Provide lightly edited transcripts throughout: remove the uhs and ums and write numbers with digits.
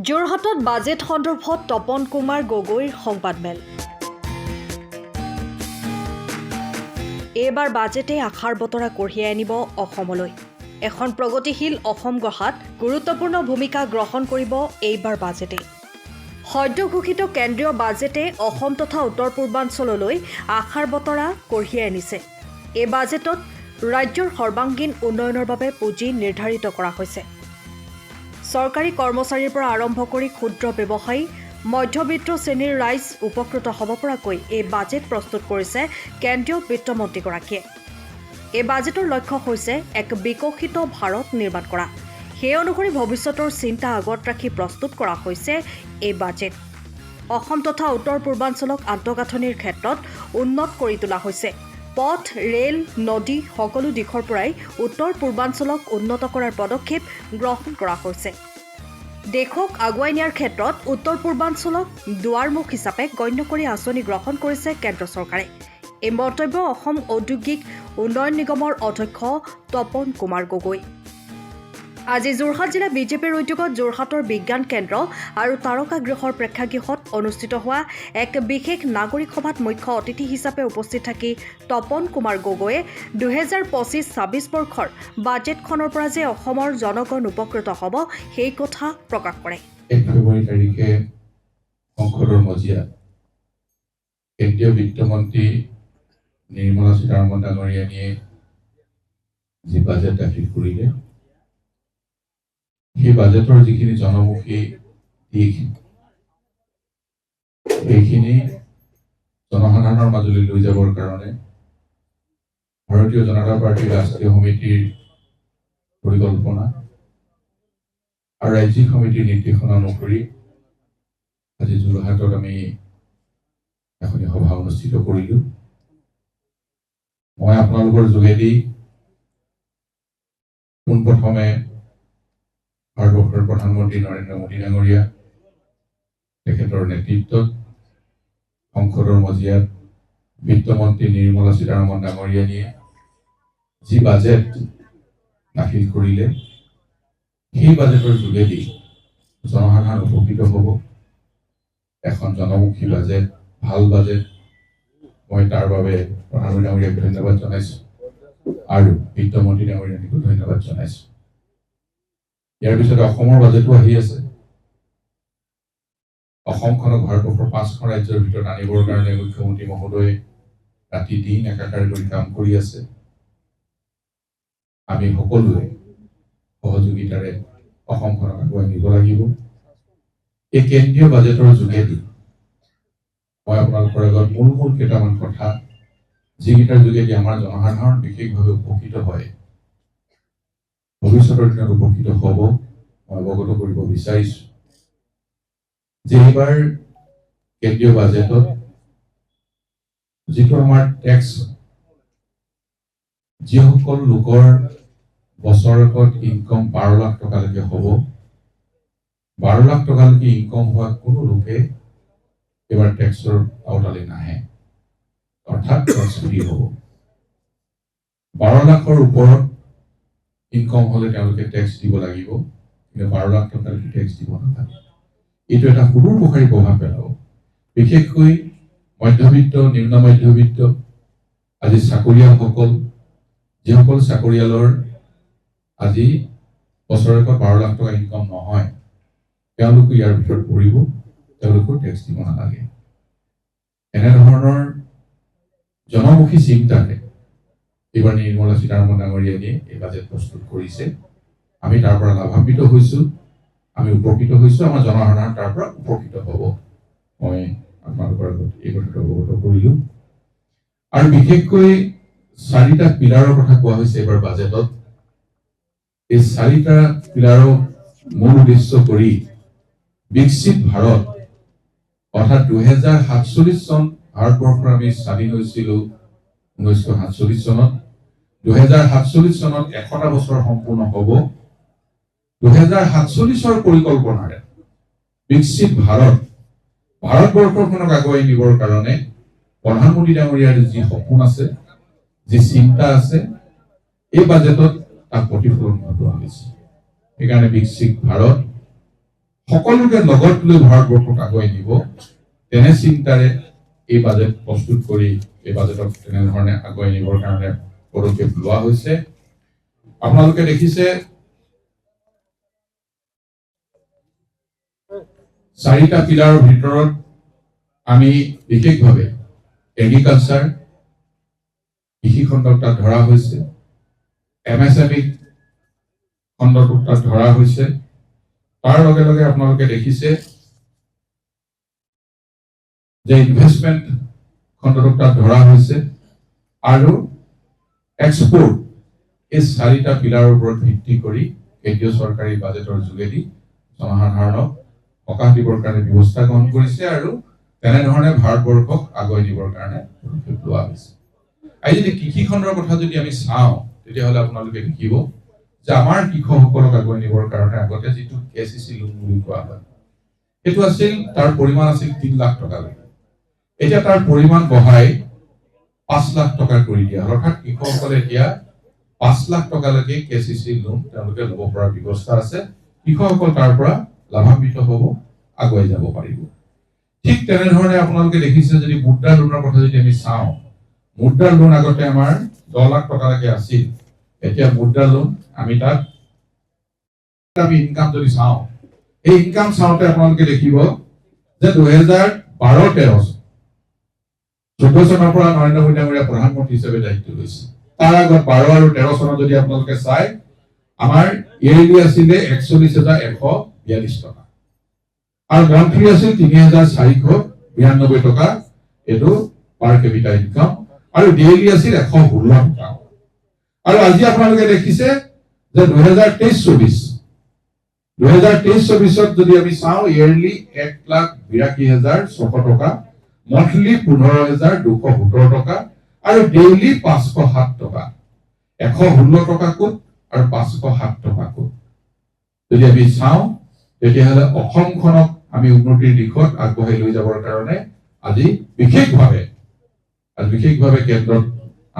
যোৰহাটত বাজেট সন্দৰ্ভত তপন কুমাৰ গগৈৰ সংবাদমেল। এইবাৰ বাজেটে আশাৰ বতৰা কঢ়িয়াই আনিব অসমলৈ। এখন প্ৰগতিশীল অসম গঢ়াত গুৰুত্বপূৰ্ণ ভূমিকা গ্ৰহণ কৰিব এইবাৰ বাজেটে। সদ্য ঘোষিত কেন্দ্ৰীয় বাজেটে অসম তথা উত্তৰ পূৰ্বাঞ্চললৈ আশাৰ বতৰা কঢ়িয়াই আনিছে। এই বাজেটত ৰাজ্যৰ সৰ্বাংগীন উন্নয়নৰ বাবে পুঁজি নিৰ্ধাৰিত কৰা হৈছে। চৰকাৰী কৰ্মচাৰীৰ পৰা আৰম্ভ কৰি ক্ষুদ্ৰ ব্যৱসায়ী মধ্যবিত্ত শ্ৰেণীৰ ৰাইজ উপকৃত হ'ব পৰাকৈ এই বাজেট প্ৰস্তুত কৰিছে কেন্দ্ৰীয় বিত্তমন্ত্ৰীগৰাকীয়ে। এই বাজেটৰ লক্ষ্য হৈছে এক বিকশিত ভাৰত নিৰ্মাণ কৰা। সেই অনুসৰি ভৱিষ্যতৰ চিন্তা আগত ৰাখি প্ৰস্তুত কৰা হৈছে এই বাজেট। অসম তথা উত্তৰ পূৰ্বাঞ্চলক আন্তঃগাঁথনিৰ ক্ষেত্ৰত উন্নত কৰি তোলা হৈছে। পথ, ৰেল, নদী সকলো দিশৰ পৰাই উত্তৰ পূৰ্বাঞ্চলক উন্নত কৰাৰ পদক্ষেপ গ্ৰহণ কৰা হৈছে। দেশক আগুৱাই নিয়াৰ ক্ষেত্ৰত উত্তৰ পূৰ্বাঞ্চলক দুৱাৰমুখ হিচাপে গণ্য কৰি আঁচনি গ্ৰহণ কৰিছে কেন্দ্ৰ চৰকাৰে। এই মন্তব্য অসম ঔদ্যোগিক উন্নয়ন নিগমৰ অধ্যক্ষ তপন কুমাৰ গগৈ। আজি যোৰহাট জিলা বিজেপিৰ উদ্যোগত যোৰহাটৰ বিজ্ঞান কেন্দ্ৰ আৰু তাৰকাগৃহৰ প্ৰেক্ষাগৃহত অনুষ্ঠিত হোৱা এক বিশেষ নাগৰিক সভাত মুখ্য অতিথি হিচাপে উপস্থিত থাকি তপন কুমাৰ গগৈয়ে 2025-26 বৰ্ষৰ বাজেটখনৰ পৰা যে অসমৰ জনগণ উপকৃত হ'ব সেই কথা প্ৰকাশ কৰে। 1 ফেব্ৰুৱাৰী তাৰিখে সংসদৰ মজিয়াত কেন্দ্ৰীয় বিত্তমন্ত্ৰী নিৰ্মলা সীতাৰমণ ডাঙৰীয়ানীয়ে যি বাজেট দাখিল কৰিলে, সেই বাজেটৰ যিখিনি জনমুখী দিশ সেইখিনি জনসাধাৰণৰ মাজলৈ লৈ যাবৰ কাৰণে ভাৰতীয় জনতা পাৰ্টীৰ ৰাষ্ট্ৰীয় সমিতিৰ পৰিকল্পনা আৰু ৰাজ্যিক সমিতিৰ নিৰ্দেশনা অনুসৰি আজি যোৰহাটত আমি এখন সভা অনুষ্ঠিত কৰিলো। মই আপোনালোকৰ যোগেদি পোনপ্ৰথমে ভাৰতবৰ্ষৰ প্ৰধানমন্ত্ৰী নৰেন্দ্ৰ মোদী ডাঙৰীয়া তেখেতৰ নেতৃত্বত সংসদৰ মজিয়াত বিত্তমন্ত্ৰী নিৰ্মলা সীতাৰমণ ডাঙৰীয়ানীয়ে যি বাজেট দাখিল কৰিলে, সেই বাজেটৰ যোগেদি জনসাধাৰণ উপকৃত হ'ব। এখন জনমুখী বাজেট, ভাল বাজেট। মই তাৰ বাবে প্ৰধানমন্ত্ৰী ডাঙৰীয়াক ধন্যবাদ জনাইছো আৰু বিত্তমন্ত্ৰী ডাঙৰীয়ানীকো ধন্যবাদ জনাইছো। ইয়াৰ পিছতে অসমৰ বাজেটো আহি আছে। অসমখনক ভাৰতবৰ্ষৰ 5খন ৰাজ্যৰ ভিতৰত আনিবৰ কাৰণে মুখ্যমন্ত্ৰী মহোদয়ে ৰাতি দিন একাকাৰ কৰি কাম কৰি আছে। আমি সকলোৱে সহযোগিতাৰে অসমখনক আগুৱাই নিব লাগিব। এই কেন্দ্ৰীয় বাজেটৰ যোগেদি মই আপোনালোকৰ আগত মূল কেইটামান কথা, যিকেইটাৰ যোগেদি আমাৰ জনসাধাৰণ বিশেষভাৱে উপকৃত হয়, ভৱিষ্যতৰ দিনত উপকৃত হ'ব, মই অৱগত কৰিব বিচাৰিছো যে এইবাৰ কেন্দ্ৰীয় বাজেটত যিটো আমাৰ টেক্স, যিসকল লোকৰ বছৰেকত ইনকম 12 লাখ টকালৈকে হ'ব, 12 লাখ টকালৈকে ইনকম হোৱা কোনো লোকে এবাৰ টেক্সৰ আওতালৈ নাহে, অৰ্থাৎ টেক্স ফ্ৰী হ'ব। 12 লাখৰ ওপৰত ইনকম হ'লে তেওঁলোকে টেক্স দিব লাগিব, কিন্তু 12 লাখ টকালৈকে টেক্স দিব নালাগে। এইটো এটা সুদূৰপ্ৰসাৰী প্ৰভাৱ পেলাব, বিশেষকৈ মধ্যবিত্ত, নিম্ন মধ্যবিত্ত, আজি চাকৰিয়ালসকল, যিসকল চাকৰিয়ালৰ আজি বছৰেকত 12 লাখ টকা ইনকম নহয়, তেওঁলোকো ইয়াৰ ভিতৰত পৰিব, তেওঁলোকো টেক্স দিব নালাগে। এনেধৰণৰ জনমুখী চিন্তাৰে এইবাৰ নিৰ্মলা সীতাৰমণ ডাঙৰীয়ানীয়ে এই বাজেট প্ৰস্তুত কৰিছে। আমি তাৰ পৰা লাভান্বিত হৈছো, আমি উপকৃত হৈছো, আমাৰ জনসাধাৰণ তাৰ পৰা উপকৃত হ'ব। মই আপোনালোকৰ আগত এই কথাটো অৱগত কৰিলো। আৰু বিশেষকৈ 4টা পিলাৰৰ কথা কোৱা হৈছে এইবাৰ বাজেটত। এই 4টা পিলাৰৰ মূল উদ্দেশ্য কৰি বিকশিত ভাৰত, অৰ্থাৎ 2047 চন, ভাৰতবৰ্ষৰ আমি স্বাধীন হৈছিলো 1947 চনত। 2047 চনত 100টা বছৰ সম্পূৰ্ণ হ'ব। 2047ৰ পৰিকল্পনাৰে বিকশিত ভাৰত, ভাৰতবৰ্ষখনক আগুৱাই নিবৰ কাৰণে প্ৰধানমন্ত্ৰী ডাঙৰীয়াৰ যি সপোন আছে, যি চিন্তা আছে, এই বাজেটত তাক প্ৰতিফলন ঘটোৱা হৈছে। সেইকাৰণে বিকশিত ভাৰত সকলোকে লগত লৈ ভাৰতবৰ্ষক আগুৱাই নিব তেনে চিন্তাৰে এই বাজেট প্ৰস্তুত কৰি এই বাজেটক তেনেধৰণে আগুৱাই নিবৰ কাৰণে পদক্ষেপ লোৱা হৈছে। আপোনালোকে দেখিছে 4টা পিলাৰৰ ভিতৰত আমি বিশেষভাৱে এগ্ৰিকালচাৰ কৃষি খণ্ডক তাত ধৰা হৈছে, MSME খণ্ডটোক তাত ধৰা হৈছে। তাৰ লগে লগে আপোনালোকে দেখিছে যে ইনভেষ্টমেণ্ট খণ্ডটোক তাত ধৰা হৈছে আৰু এক্সপোৰ্ট, এই 4টা পিলাৰৰ ওপৰত ভিত্তি কৰি কেন্দ্ৰীয় চৰকাৰী বাজেটৰ যোগেদি জনসাধাৰণক সকাহ দিবৰ কাৰণে ব্যৱস্থা গ্ৰহণ কৰিছে আৰু তেনেধৰণে ভাৰতবৰ্ষক আগুৱাই নিবৰ কাৰণে পদক্ষেপ লোৱা হৈছে। আজি যদি কৃষি খণ্ডৰ কথা যদি আমি চাওঁ তেতিয়াহ'লে আপোনালোকে দেখিব যে আমাৰ কৃষকসকলক আগুৱাই নিবৰ কাৰণে আগতে যিটো KCC লোন বুলি কোৱা হয়, সেইটো আছিল, তাৰ পৰিমাণ আছিল 3 লাখ টকালৈকে। এতিয়া তাৰ পৰিমাণ বঢ়াই 5 লাখ টকা কৰি দিয়া, অৰ্থাৎ কৃষকসকলে এতিয়া 5 লাখ টকালৈকে KCC লোন তেওঁলোকে ল'ব পৰা ব্যৱস্থা আছে। কৃষকসকল তাৰ পৰা লাভান্বিত হ'ব, আগুৱাই যাব পাৰিব। ঠিক তেনেধৰণে আপোনালোকে দেখিছে যদি মুদ্ৰা লোনৰ কথা যদি আমি চাওঁ, মুদ্ৰা লোন আগতে আমাৰ 10 লাখ টকালৈকে আছিল। এতিয়া মুদ্ৰা লোন আমি তাত আমি ইনকাম যদি চাওঁ, এই ইনকাম চাওঁতে আপোনালোকে দেখিব যে 2012-13 14 চনৰ পৰা নৰেন্দ্ৰ মোদী ডাঙৰীয়া প্ৰধানমন্ত্ৰী হিচাপে দায়িত্ব লৈছে। তাৰ আগত 12 আৰু 13 চনত যদি আপোনালোকে চাই, আমাৰ ইয়েৰলি আছিলে 41,142 টকা আৰু মন্থলি আছিল 3,492 টকা, এইটো পাৰ কেপিটা ইনকাম, আৰু ডেইলি আছিল 116 টকা। আৰু আজি আপোনালোকে দেখিছে যে 2023-24 যদি আমি চাওঁ, ইয়েৰলি 1,82,600 টকা, মন্থলি 15,217 টকা আৰু ডেইলি 507 টকা। 116 টকা ক'ত আৰু 507 টকা ক'ত যদি আমি চাওঁ, তেতিয়াহ'লে অসমখনক আমি উন্নতিৰ দিশত আগবঢ়াই লৈ যাবৰ কাৰণে আজি বিশেষভাৱে কেন্দ্ৰত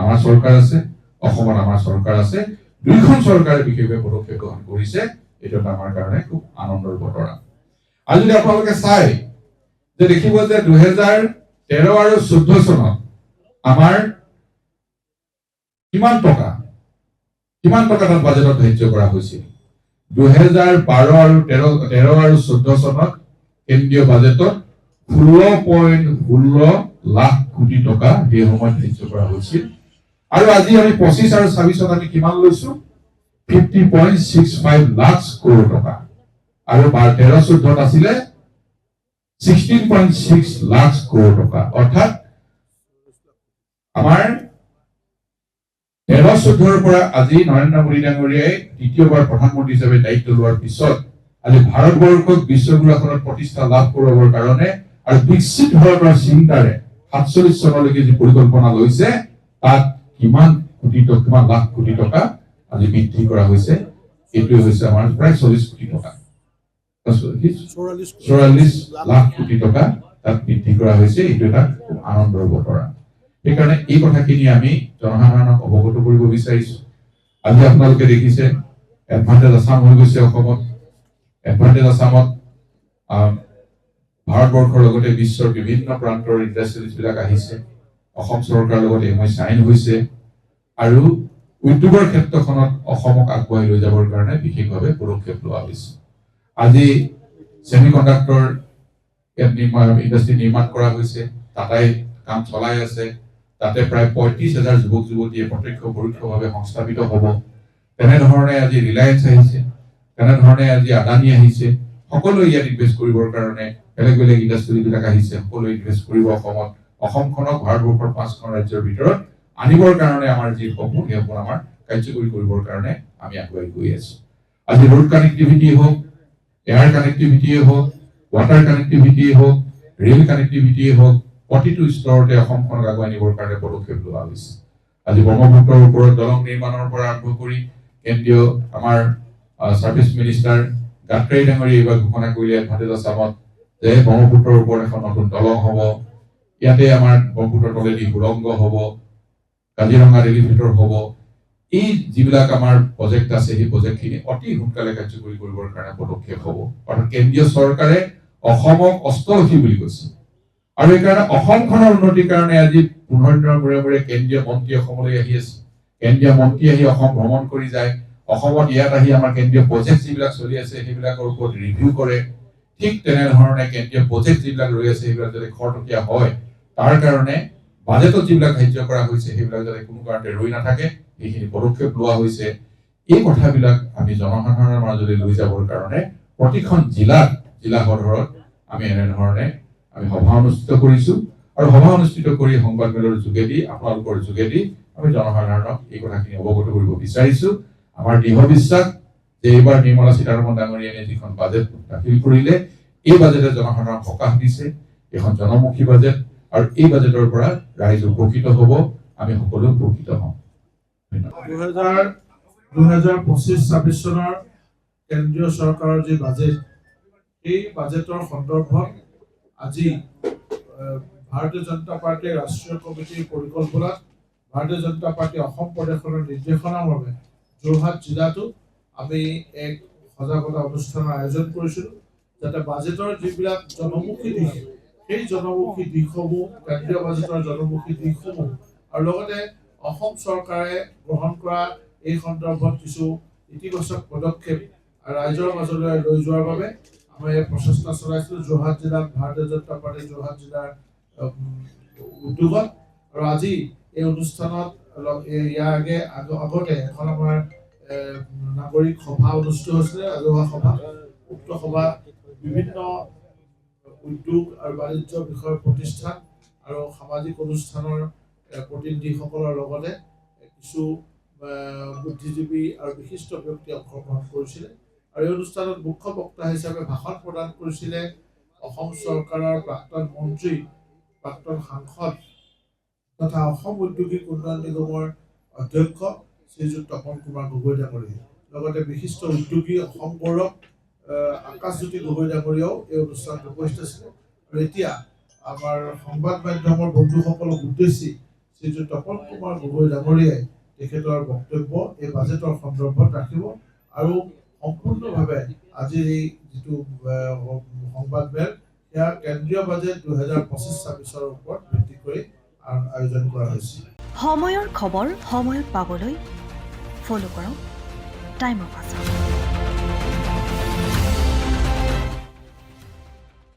আমাৰ চৰকাৰ আছে, অসমত আমাৰ চৰকাৰ আছে, দুইখন চৰকাৰে বিশেষভাৱে পদক্ষেপ গ্ৰহণ কৰিছে। এইটো আমাৰ কাৰণে খুব আনন্দৰ বতৰা। আজি যদি আপোনালোকে চাই যে দেখিব যে 2013 আৰু 14 চনত আমাৰ কিমান টকা তাত বাজেটত ধাৰ্য কৰা হৈছিল। 2012 আৰু 13 আৰু 14 চনত কেন্দ্ৰীয় বাজেটত 16.16 লাখ কোটি টকা সেই সময়ত ধাৰ্য কৰা হৈছিল। আৰু আজি আমি 25 আৰু 26 চনত আমি কিমান লৈছো? 50.65 লাখ কোটি টকা। আৰু 13-14 আছিলে 16.6 লাখ কোটি টকা। অৰ্থাৎ আমাৰ 13-14 পৰা আজি নৰেন্দ্ৰ মোদী ডাঙৰীয়াই দ্বিতীয়বাৰ প্ৰধানমন্ত্ৰী হিচাপে দায়িত্ব লোৱাৰ পিছত আজি ভাৰতবৰ্ষক বিশ্বগুৰুখনত প্ৰতিষ্ঠা লাভ কৰাবৰ কাৰণে আৰু বিকশিত ভাৰতৰ চিন্তাৰে 47 চনলৈকে যি পৰিকল্পনা লৈছে, তাত কিমান লাখ কোটি টকা আজি বৃদ্ধি কৰা হৈছে। এইটোৱে হৈছে আমাৰ প্ৰায় 40 কোটি টকা, 44 লাখ কোটি টকা তাত বৃদ্ধি কৰা হৈছে। এইটো এটা খুব আনন্দৰ বতৰা। সেইকাৰণে এই কথাখিনি আমি জনসাধাৰণক অৱগত কৰিব বিচাৰিছো। আজি আপোনালোকে দেখিছে এডভান্টেজ আছাম হৈ গৈছে অসমত। এডভান্টেজ আছামত ভাৰতবৰ্ষৰ লগতে বিশ্বৰ বিভিন্ন প্ৰান্তৰ ইণ্ডাষ্ট্ৰিজ বিলাক আহিছে। অসম চৰকাৰৰ লগত MOU সাইন হৈছে আৰু উদ্যোগৰ ক্ষেত্ৰখনত অসমক আগুৱাই লৈ যাবৰ কাৰণে বিশেষভাৱে পদক্ষেপ লোৱা হৈছে। আজি ছেমিকণ্ডাক্টৰ ইণ্ডাষ্ট্ৰি নিৰ্মাণ কৰা হৈছে, টাটাই কাম চলাই আছে। তাতে প্ৰায় 35,000 যুৱক যুৱতীয়ে প্ৰত্যক্ষ পৰোক্ষভাৱে সংস্থাপিত হ'ব। তেনেধৰণে আজি ৰিলায়েন্স আহিছে, তেনেধৰণে আজি আদানী আহিছে। সকলোৱে ইয়াত ইনভেষ্ট কৰিবৰ কাৰণে বেলেগ বেলেগ ইণ্ডাষ্ট্ৰিবিলাক আহিছে, সকলোৱে ইনভেষ্ট কৰিব অসমত। অসমখনক ভাৰতবৰ্ষৰ 5খন ৰাজ্যৰ ভিতৰত আনিবৰ কাৰণে আমাৰ যি সপোন, সেই সপোন আমাৰ কাৰ্যকৰী কৰিবৰ কাৰণে আমি আগুৱাই গৈ আছো। আজি ৰোড কানেক্টিভিটি হওক, এয়াৰ কানেক্টিভিটিয়ে হওক, ৱাটাৰ কানেক্টিভিটিয়ে হওক, ৰেল কানেক্টিভিটিয়ে হওক, প্ৰতিটো স্তৰতে অসমখনক আগুৱাই নিবৰ কাৰণে পদক্ষেপ লোৱা হৈছে। আজি ব্ৰহ্মপুত্ৰৰ ওপৰত দলং নিৰ্মাণৰ পৰা আৰম্ভ কৰি কেন্দ্ৰীয় আমাৰ ছাৰ্ভিচ মিনিষ্টাৰ গাডকাৰী ডাঙৰীয়াই এইবাৰ ঘোষণা কৰিলে এডভান্টেজ আছামত যে ব্ৰহ্মপুত্ৰৰ ওপৰত এখন নতুন দলং হ'ব। ইয়াতে আমাৰ ব্ৰহ্মপুত্ৰৰ তলেদি সুৰংগ হ'ব, কাজিৰঙাত এলিভেটৰ হ'ব। এই যিবিলাক আমাৰ প্ৰজেক্ট আছে সেই প্ৰজেক্টখিনি অতি সোনকালে কাৰ্যকৰী কৰিবৰ কাৰণে পদক্ষেপ হ'ব। অৰ্থাৎ কেন্দ্ৰীয় চৰকাৰে অসমক অষ্টলক্ষী বুলি কৈছে আৰু সেইকাৰণে অসমখনৰ উন্নতিৰ কাৰণে আজি 15 দিনৰ মূৰে মূৰে কেন্দ্ৰীয় মন্ত্ৰী অসমলৈ আহি আছে। কেন্দ্ৰীয় মন্ত্ৰী আহি অসম ভ্ৰমণ কৰি যায়। অসমত ইয়াত আহি আমাৰ কেন্দ্ৰীয় প্ৰজেক্ট যিবিলাক চলি আছে সেইবিলাকৰ ওপৰত ৰিভিউ কৰে। ঠিক তেনেধৰণে কেন্দ্ৰীয় প্ৰজেক্ট যিবিলাক ৰৈ আছে সেইবিলাক যাতে খৰতকীয়া হয় তাৰ কাৰণে বাজেটত যিবিলাক ধাৰ্য কৰা হৈছে সেইবিলাক যাতে কোনো কাৰণতে ৰৈ নাথাকে এইখিনি পদক্ষেপ লোৱা হৈছে। এই কথাবিলাক আমি জনসাধাৰণৰ মাজলৈ লৈ যাবৰ কাৰণে প্ৰতিখন জিলা সদৰত আমি এনেধৰণে আমি সভা অনুষ্ঠিত কৰিছো আৰু সভা অনুষ্ঠিত কৰি সংবাদমেলৰ যোগেদি আপোনালোকৰ যোগেদি আমি জনসাধাৰণক এই কথাখিনি অৱগত কৰিব বিচাৰিছো। আমাৰ দৃঢ় বিশ্বাস যে এইবাৰ নিৰ্মলা সীতাৰমণ ডাঙৰীয়াই যিখন বাজেট দাখিল কৰিলে এই বাজেটে জনসাধাৰণক সকাহ দিছে। এখন জনমুখী বাজেট আৰু এই বাজেটৰ পৰা ৰাইজ উপকৃত হ'ব, আমি সকলো উপকৃত হ'ম। 2025-26 চনৰ কেন্দ্ৰীয় চৰকাৰৰ যি বাজেট এই বাজেটৰ সন্দৰ্ভত আজি ভাৰতীয় জনতা পাৰ্টীৰ ৰাষ্ট্ৰীয় কমিটিৰ পৰিকল্পনাত ভাৰতীয় জনতা পাৰ্টী অসম প্ৰদেশৰ নিৰ্দেশনাৰ বাবে যোৰহাট জিলাতো আমি এক সজাগতা অনুষ্ঠানৰ আয়োজন কৰিছিলোঁ যাতে বাজেটৰ যিবিলাক জনমুখী দিশ সেই জনমুখী দিশসমূহ কেন্দ্ৰীয় বাজেটৰ জনমুখী দিশসমূহ আৰু লগতে অসম চৰকাৰে গ্ৰহণ কৰা এই সন্দৰ্ভত কিছু ইতিবাচক পদক্ষেপ ৰাইজৰ মাজলৈ লৈ যোৱাৰ বাবে আমি প্ৰচেষ্টা চলাইছিলোঁ যোৰহাট জিলাত ভাৰতীয় জনতা পাৰ্টীৰ যোৰহাট জিলাৰ উদ্যোগত। আৰু আজি এই অনুষ্ঠানত ইয়াৰ আগতে এখন আমাৰ নাগৰিক সভা অনুষ্ঠিত হৈছিলে ৰাজহুৱা সভা। উক্ত সভা বিভিন্ন উদ্যোগ আৰু বাণিজ্য বিষয়ৰ প্ৰতিষ্ঠান আৰু সামাজিক অনুষ্ঠানৰ প্ৰতিনিধিসকলৰ লগতে কিছু বুদ্ধিজীৱী আৰু বিশিষ্ট ব্যক্তি অংশগ্ৰহণ কৰিছিলে। আৰু এই অনুষ্ঠানত মুখ্য বক্তা হিচাপে ভাষণ প্ৰদান কৰিছিলে অসম চৰকাৰৰ প্ৰাক্তন মন্ত্ৰী প্ৰাক্তন সাংসদ তথা অসম ঔদ্যোগিক উন্নয়ন নিগমৰ অধ্যক্ষ শ্ৰীযুত তপন কুমাৰ গগৈ ডাঙৰীয়া। লগতে বিশিষ্ট উদ্যোগী অসম গৌৰৱ আকাশজ্যোতি গগৈ ডাঙৰীয়াও এই অনুষ্ঠানত উপস্থিত আছিলে। আৰু এতিয়া আমাৰ সংবাদ মাধ্যমৰ বন্ধুসকলক উদ্দেশ্যি শ্ৰীযুত তপন কুমাৰ গগৈ ডাঙৰীয়াই তেখেতৰ বক্তব্য এই বাজেটৰ সন্দৰ্ভত ৰাখিব আৰু সম্পূৰ্ণভাৱে আজিৰ এই যিটো সংবাদমেল সেয়া কেন্দ্ৰীয় বাজেট 2025-26 ওপৰত ভিত্তি কৰি আয়োজন কৰা হৈছে। সময়ৰ খবৰ সময়ত পাবলৈ ফ'ল' কৰক টাইম অফ আছাম।